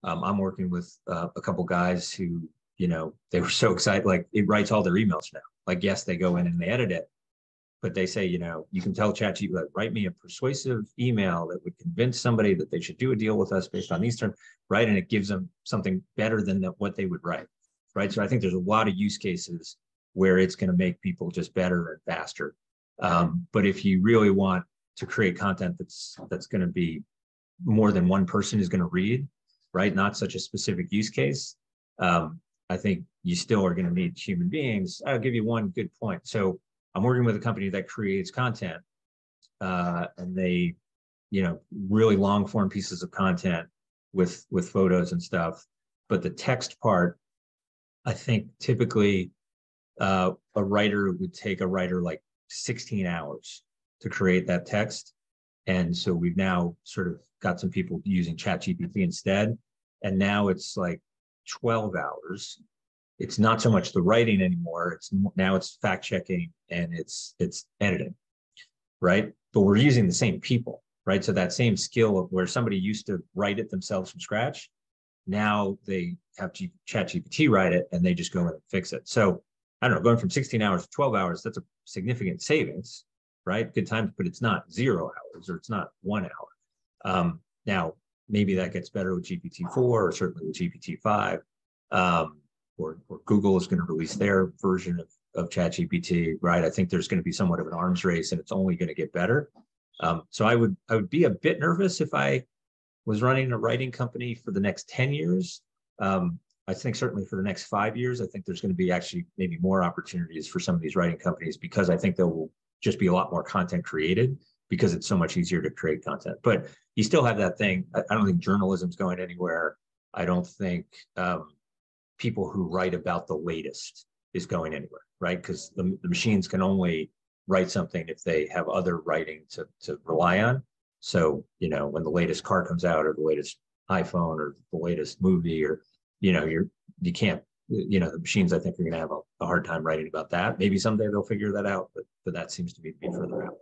I'm working with a couple guys who, they were so excited, like it writes all their emails now. Like, yes, they go in and they edit it, but they say, you can tell ChatGPT, like, write me a persuasive email that would convince somebody that they should do a deal with us based on these terms, right? And it gives them something better than what they would write, right? So I think there's a lot of use cases where it's going to make people just better and faster. But if you really want to create content that's going to be more than one person is going to read, right? Not such a specific use case. I think you still are going to need human beings. I'll give you one good point. So I'm working with a company that creates content, and they, really long form pieces of content with photos and stuff. But the text part, I think typically a writer would take a writer like 16 hours to create that text. And so we've now sort of got some people using ChatGPT instead. And now it's like 12 hours. It's not so much the writing anymore. Now it's fact checking and it's editing, right? But we're using the same people, right? So that same skill of where somebody used to write it themselves from scratch, now they have ChatGPT write it and they just go in and fix it. So I don't know, going from 16 hours to 12 hours, that's a significant savings, right? Good times, but it's not 0 hours or it's not 1 hour. Now, maybe that gets better with GPT-4 or certainly with GPT-5. Or Google is going to release their version of ChatGPT, right? I think there's going to be somewhat of an arms race and it's only going to get better. So I would be a bit nervous if I was running a writing company for the next 10 years. I think certainly for the next 5 years, I think there's going to be actually maybe more opportunities for some of these writing companies because I think there will just be a lot more content created because it's so much easier to create content. But you still have that thing. I don't think journalism's going anywhere. I don't think people who write about the latest is going anywhere, right? Because the machines can only write something if they have other writing to rely on. So, when the latest car comes out or the latest iPhone or the latest movie or, you can't, the machines, I think, are going to have a hard time writing about that. Maybe someday they'll figure that out, but that seems to be further out.